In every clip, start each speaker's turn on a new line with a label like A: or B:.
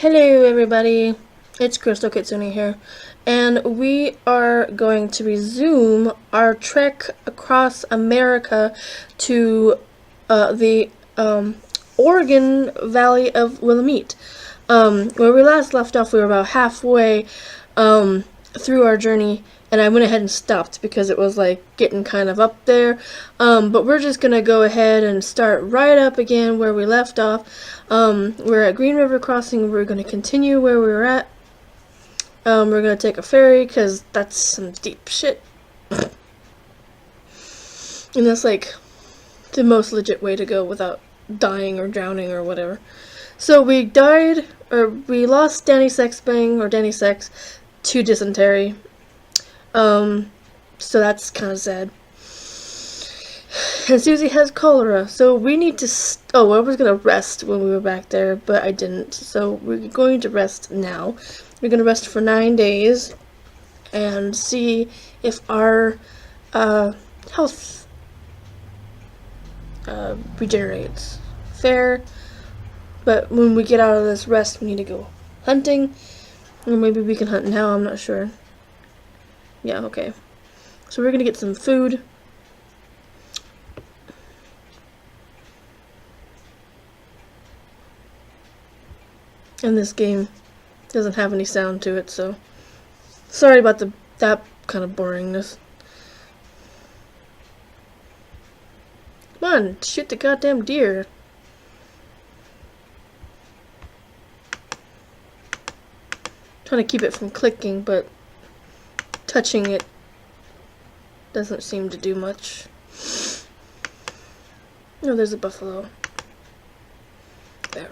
A: Hello everybody, it's Crystal Kitsune here, and we are going to resume our trek across America to the Oregon Valley of Willamette. Where we last left off, we were about halfway through our journey, and I went ahead and stopped because it was like getting kind of up there. But we're just gonna go ahead and start right up again where we left off. We're at Green River Crossing. We're gonna continue where we were at. We're gonna take a ferry because that's some deep shit, and that's like the most legit way to go without dying or drowning or whatever. So we died, or we lost Danny Sexbang, or Danny Sex, to dysentery. So that's kind of sad. And Susie has cholera, so we need to oh, I was gonna rest when we were back there, but I didn't. So we're going to rest now. We're gonna rest for 9 days and see if our health regenerates. Fair. But when we get out of this rest, we need to go hunting. Or maybe we can hunt now, I'm not sure. Yeah, okay. So we're gonna get some food. And this game doesn't have any sound to it, so sorry about that kind of boringness. Come on, shoot the goddamn deer. Trying to keep it from clicking, but touching it doesn't seem to do much. Oh, there's a buffalo. There.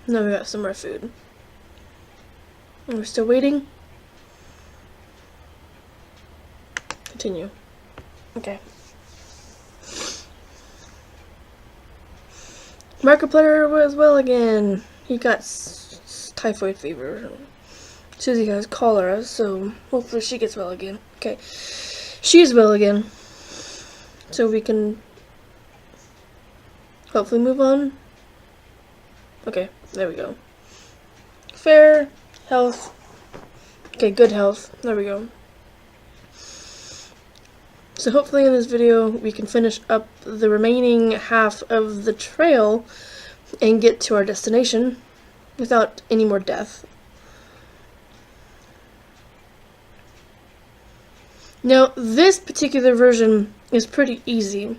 A: Now we got some more food. And we're still waiting. Continue. Okay. Markiplier was well again. He got typhoid fever. Susie has cholera, so hopefully she gets well again. Okay. She's well again. So we can hopefully move on. Okay, there we go. Fair health. Okay, good health. There we go. So hopefully in this video we can finish up the remaining half of the trail and get to our destination without any more death. Now this particular version is pretty easy.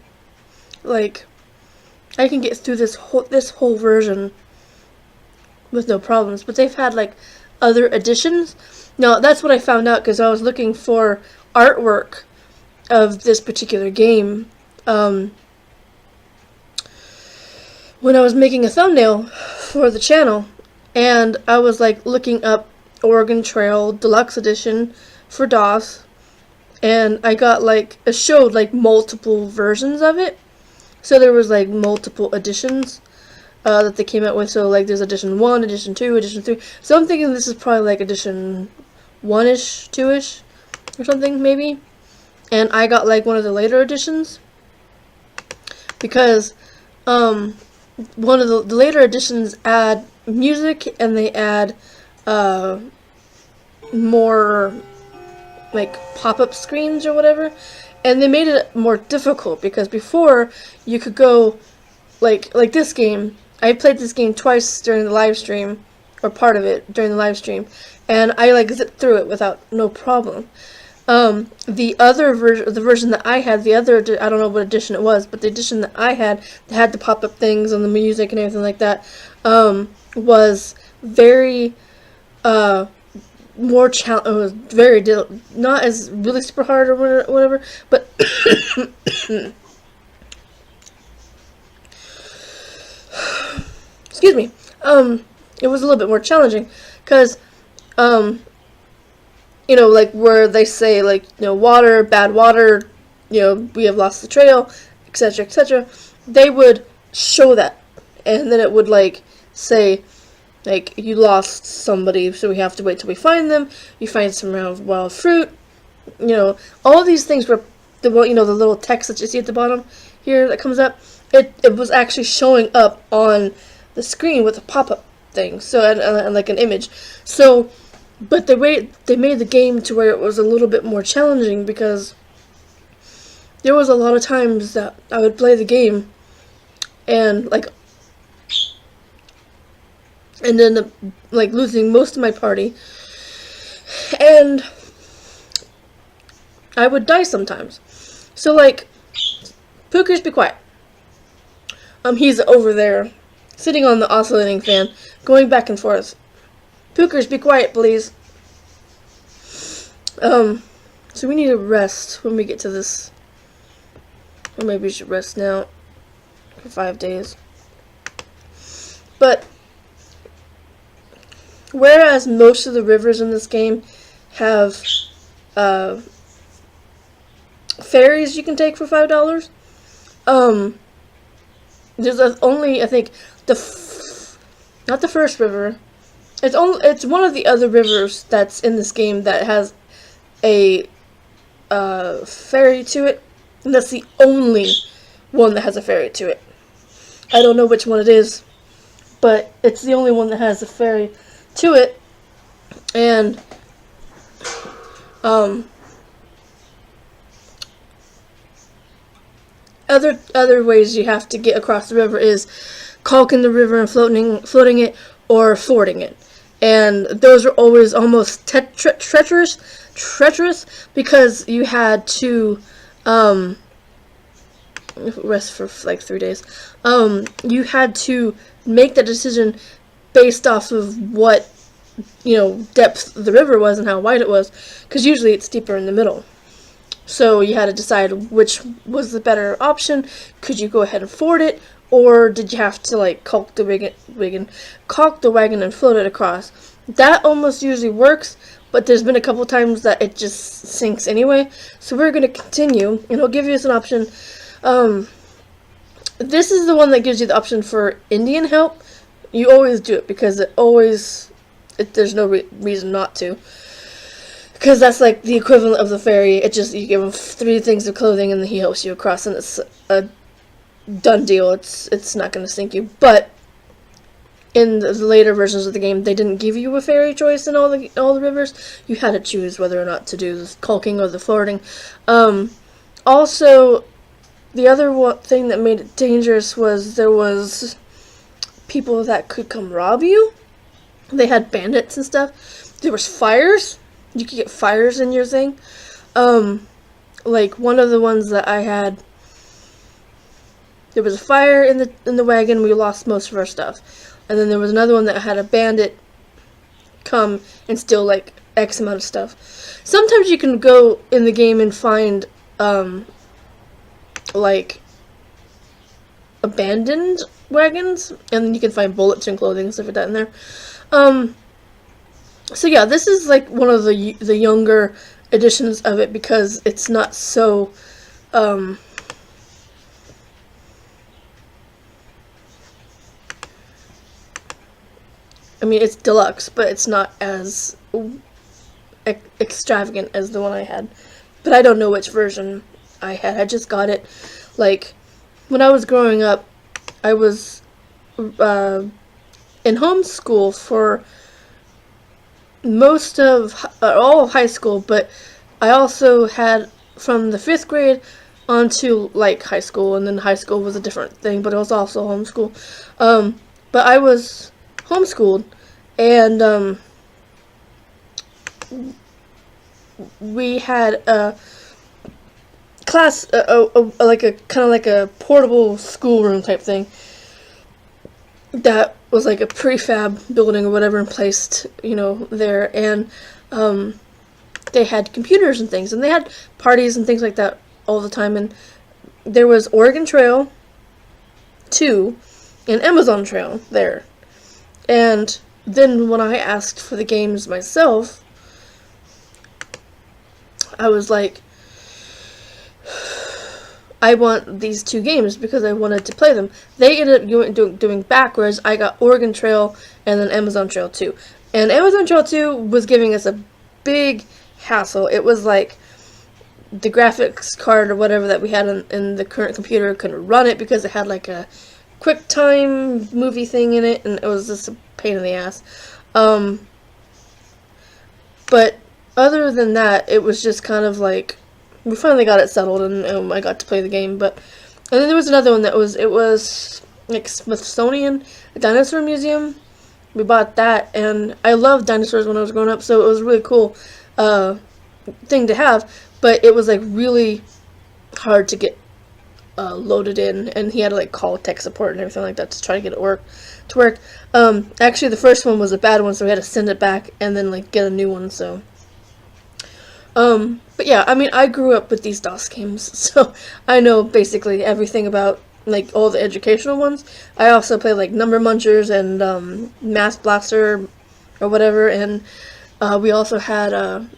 A: Like, I can get through this whole version with no problems, but they've had like other editions. Now that's what I found out because I was looking for artwork of this particular game when I was making a thumbnail for the channel, and I was like looking up Oregon Trail Deluxe Edition for DOS, and I got like, it showed like multiple versions of it, so there was like multiple editions that they came out with. So like there's edition 1, edition 2, edition 3, so I'm thinking this is probably like edition 1-ish, 2-ish or something maybe. And I got like one of the later editions because one of the later editions add music, and they add more like pop-up screens or whatever, and they made it more difficult because before you could go like this game. I played this game twice during the live stream, or part of it during the live stream, and I like zipped through it without no problem. The other version, the version that I had, I don't know what edition it was, but the edition that I had, that had the pop-up things and the music and everything like that, was very, more it was very, not as really super hard or whatever, but, excuse me, it was a little bit more challenging, because, you know, like where they say, like, you know, water, bad water, you know, we have lost the trail, etc., etc., they would show that, and then it would, like, say, like, you lost somebody, so we have to wait till we find them, you find some wild fruit, you know, all these things were, you know, the little text that you see at the bottom, here that comes up, it was actually showing up on the screen with a pop-up thing, so and like an image. So, but the way they made the game to where it was a little bit more challenging, because there was a lot of times that I would play the game and end up like losing most of my party, and I would die sometimes. So like, Pookers, be quiet. He's over there, sitting on the oscillating fan, going back and forth. Pookers, be quiet, please. So we need to rest when we get to this. Or maybe we should rest now for 5 days. But whereas most of the rivers in this game have ferries you can take for $5, there's only, I think, not the first river. It's one of the other rivers that's in this game that has a ferry to it, and that's the only one that has a ferry to it. I don't know which one it is, but it's the only one that has a ferry to it. And other ways you have to get across the river is caulking the river and floating it, or fording it. And those are always almost treacherous because you had to rest for like 3 days. You had to make that decision based off of what, depth the river was and how wide it was, because usually it's deeper in the middle. So you had to decide which was the better option. Could you go ahead and ford it, or did you have to like caulk the wagon and float it across? That almost usually works, but there's been a couple times that it just sinks anyway. So we're going to continue, and I'll give you an option. This is the one that gives you the option for Indian help. You always do it because there's no reason not to. Because that's like the equivalent of the ferry. You give him 3 things of clothing and then he helps you across, and it's a done deal. It's not going to sink you. But in the later versions of the game, they didn't give you a ferry choice in all the rivers. You had to choose whether or not to do the caulking or the fording. Also, the other thing that made it dangerous was there was people that could come rob you. They had bandits and stuff. There was fires. You could get fires in your thing. Like one of the ones that I had, there was a fire in the wagon. We lost most of our stuff. And then there was another one that had a bandit come and steal like X amount of stuff. Sometimes you can go in the game and find like abandoned wagons, and then you can find bullets and clothing and stuff like that in there. So yeah, this is like one of the younger editions of it because it's not so I mean, it's deluxe, but it's not as extravagant as the one I had. But I don't know which version I had. I just got it, like, when I was growing up, I was in homeschool for most of, all of high school, but I also had from the 5th grade on to, like, high school, and then high school was a different thing, but it was also homeschool. But I was homeschooled, and we had a class, like a kind of like a portable schoolroom type thing that was like a prefab building or whatever, and placed, there, and they had computers and things, and they had parties and things like that all the time, and there was Oregon Trail 2 and Amazon Trail there. And then when I asked for the games myself, I was like, I want these 2 games because I wanted to play them. They ended up doing backwards. I got Oregon Trail and then Amazon Trail 2. And Amazon Trail 2 was giving us a big hassle. It was like the graphics card or whatever that we had in the current computer couldn't run it because it had like a QuickTime movie thing in it, and it was just a pain in the ass. But other than that, it was just kind of like, we finally got it settled, and I got to play the game. But and then there was another one that was like Smithsonian, a dinosaur museum. We bought that, and I loved dinosaurs when I was growing up, so it was a really cool thing to have. But it was like really hard to get loaded in, and he had to like call tech support and everything like that to try to get it to work. Actually, the first one was a bad one, so we had to send it back and then like get a new one. So, but yeah, I mean, I grew up with these DOS games, so I know basically everything about like all the educational ones. I also play like Number Munchers and Math Blaster or whatever, and we also had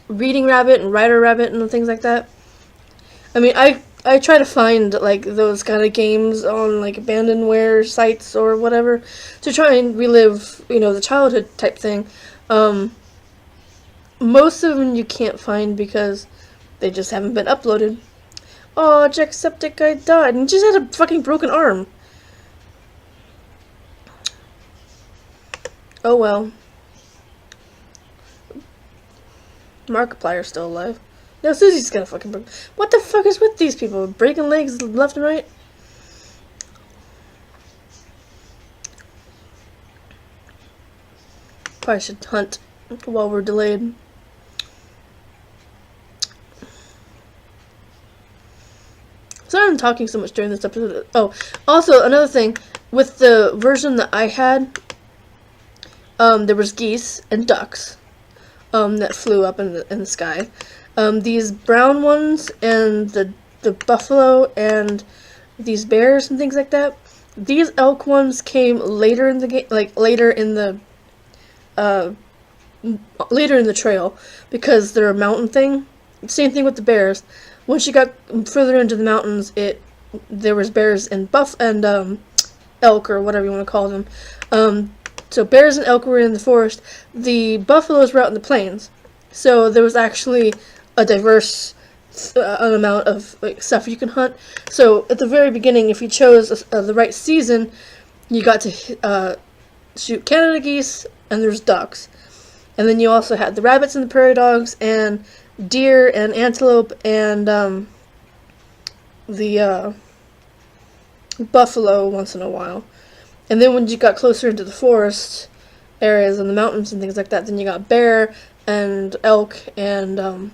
A: Reading Rabbit and Writer Rabbit and things like that. I mean, I try to find like those kind of games on like abandonware sites or whatever to try and relive, you know, the childhood type thing. Most of them you can't find because they just haven't been uploaded. Oh, Jacksepticeye died and just had a fucking broken arm. Oh well. Markiplier's still alive. No, Susie's gonna fucking break. What the fuck is with these people? Breaking legs left and right? Probably should hunt while we're delayed. Sorry I'm talking so much during this episode. Oh, also, another thing. With the version that I had, there was geese and ducks that flew up in the sky. These brown ones and the buffalo and these bears and things like that. These elk ones came later in the game, like later in the trail, because they're a mountain thing. Same thing with the bears. Once you got further into the mountains, there was bears and elk, or whatever you want to call them. So bears and elk were in the forest. The buffaloes were out in the plains. So there was actually a diverse amount of like, stuff you can hunt. So at the very beginning, if you chose the right season, you got to shoot Canada geese, and there's ducks. And then you also had the rabbits and the prairie dogs, and deer and antelope, and the buffalo once in a while. And then when you got closer into the forest areas and the mountains and things like that, then you got bear and elk, and then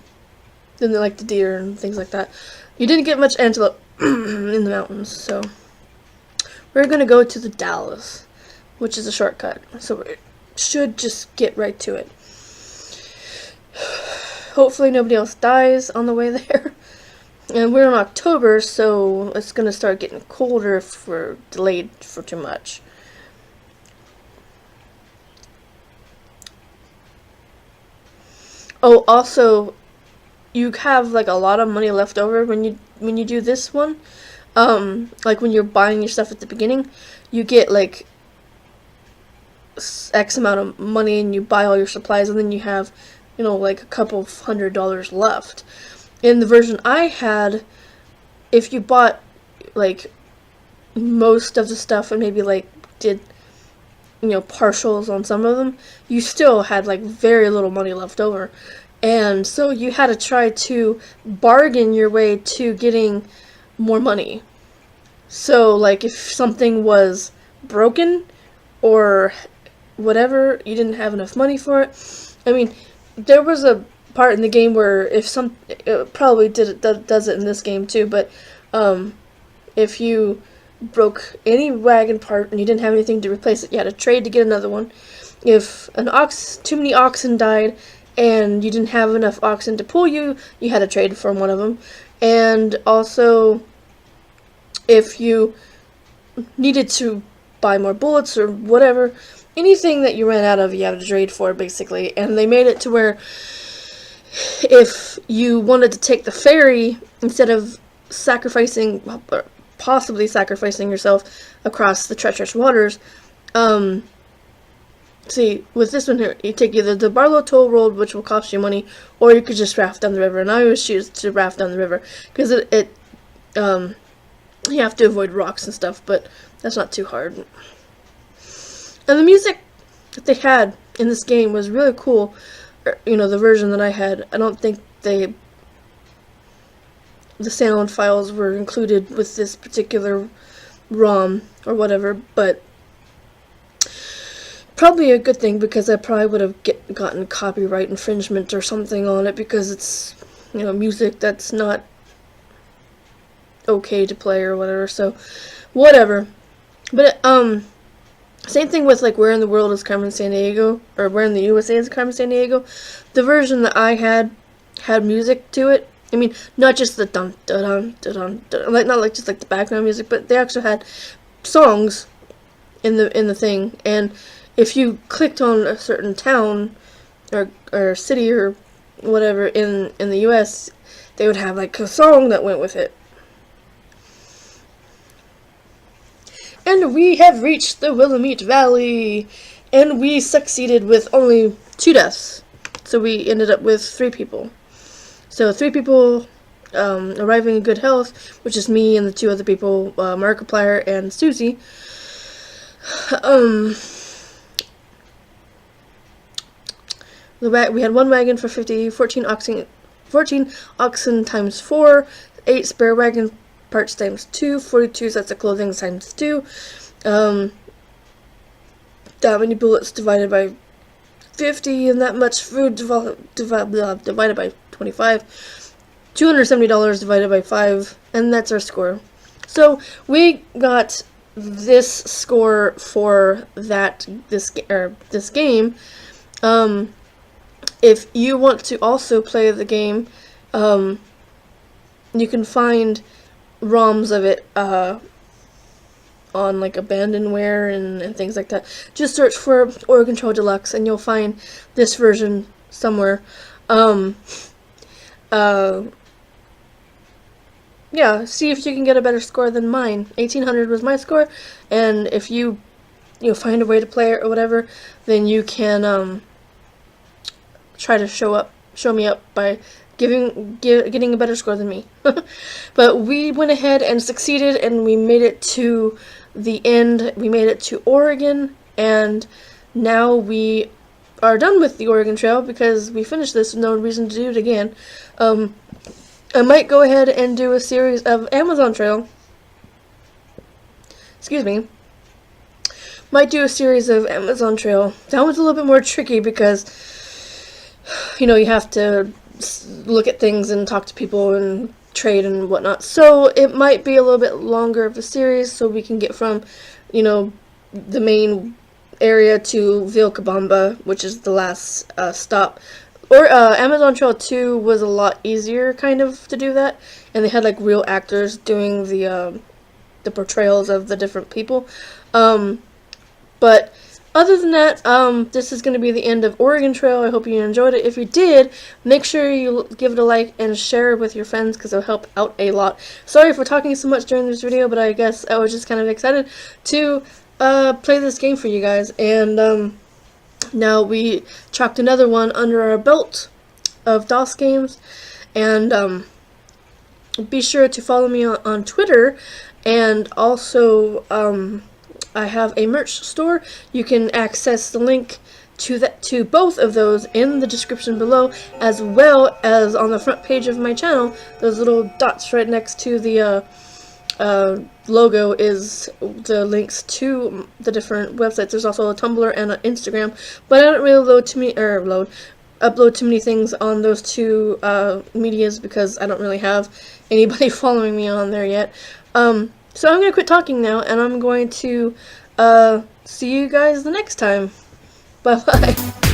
A: like the deer and things like that. You didn't get much antelope in the mountains, so we're gonna go to the Dallas, which is a shortcut, so we should just get right to it. Hopefully nobody else dies on the way there. And we're in October, so it's gonna start getting colder if we're delayed for too much. Oh, also, you have like a lot of money left over when you do this one. Like when you're buying your stuff at the beginning, you get like X amount of money and you buy all your supplies, and then you have, you know, like a couple of $100 left. In the version I had, if you bought like most of the stuff and maybe like did, you know, partials on some of them, you still had like very little money left over. And so you had to try to bargain your way to getting more money. So like if something was broken or whatever, you didn't have enough money for it. I mean, there was a part in the game where it probably does it in this game too, but if you broke any wagon part and you didn't have anything to replace it, you had to trade to get another one. If too many oxen died and you didn't have enough oxen to pull you had to trade from one of them. And also, if you needed to buy more bullets or whatever, anything that you ran out of, you had to trade for, basically. And they made it to where if you wanted to take the ferry, instead of possibly sacrificing yourself across the treacherous waters, see, with this one here, you take either the Barlow Toll Road, which will cost you money, or you could just raft down the river. And I always choose to raft down the river because you have to avoid rocks and stuff, but that's not too hard. And the music that they had in this game was really cool. You know, the version that I had. I don't think the sound files were included with this particular ROM or whatever, but probably a good thing because I probably would have gotten copyright infringement or something on it because it's, you know, music that's not okay to play or whatever, so whatever. But same thing with like Where in the World is Carmen Sandiego, or Where in the USA is Carmen Sandiego. The version that I had music to it. I mean, not just the dun dun dun dun dun, like not like just like the background music, but they actually had songs in the thing. And if you clicked on a certain town or city or whatever in the US, they would have like a song that went with it. And we have reached the Willamette Valley, and we succeeded with only 2 deaths. So we ended up with 3 people. So 3 people arriving in good health, which is me and the 2 other people, Markiplier and Susie. We had 1 wagon for 50, 14 oxen times 4, 8 spare wagon parts times 2, 42 sets of clothing times 2, that many bullets divided by 50, and that much food divided by 25, $270 divided by 5, and that's our score. So we got this score for this game. If you want to also play the game, you can find ROMs of it on like Abandonware and things like that. Just search for Oregon Trail Deluxe and you'll find this version somewhere. Yeah, see if you can get a better score than mine. 1800 was my score, and if you find a way to play it or whatever, then you can try to show me up by getting a better score than me. But we went ahead and succeeded, and we made it to the end. We made it to Oregon, and now we are done with the Oregon Trail because we finished this with no reason to do it again. I might go ahead and do a series of Amazon Trail. Excuse me. Might do a series of Amazon Trail. That one's a little bit more tricky because, you know, you have to look at things and talk to people and trade and whatnot. So it might be a little bit longer of a series so we can get from, you know, the main area to Vilcabamba, which is the last stop. Or Amazon Trail 2 was a lot easier kind of to do that, and they had like real actors doing the portrayals of the different people. But other than that, this is going to be the end of Oregon Trail. I hope you enjoyed it. If you did, make sure you give it a like and share it with your friends because it'll help out a lot. Sorry for talking so much during this video, but I guess I was just kind of excited to play this game for you guys. And now we chalked another one under our belt of DOS games. And be sure to follow me on Twitter, and also I have a merch store. You can access the link to both of those in the description below, as well as on the front page of my channel. Those little dots right next to the logo is the links to the different websites. There's also a Tumblr and an Instagram, but I don't really upload too many things on those 2 medias because I don't really have anybody following me on there yet. So I'm going to quit talking now, and I'm going to see you guys the next time. Bye-bye.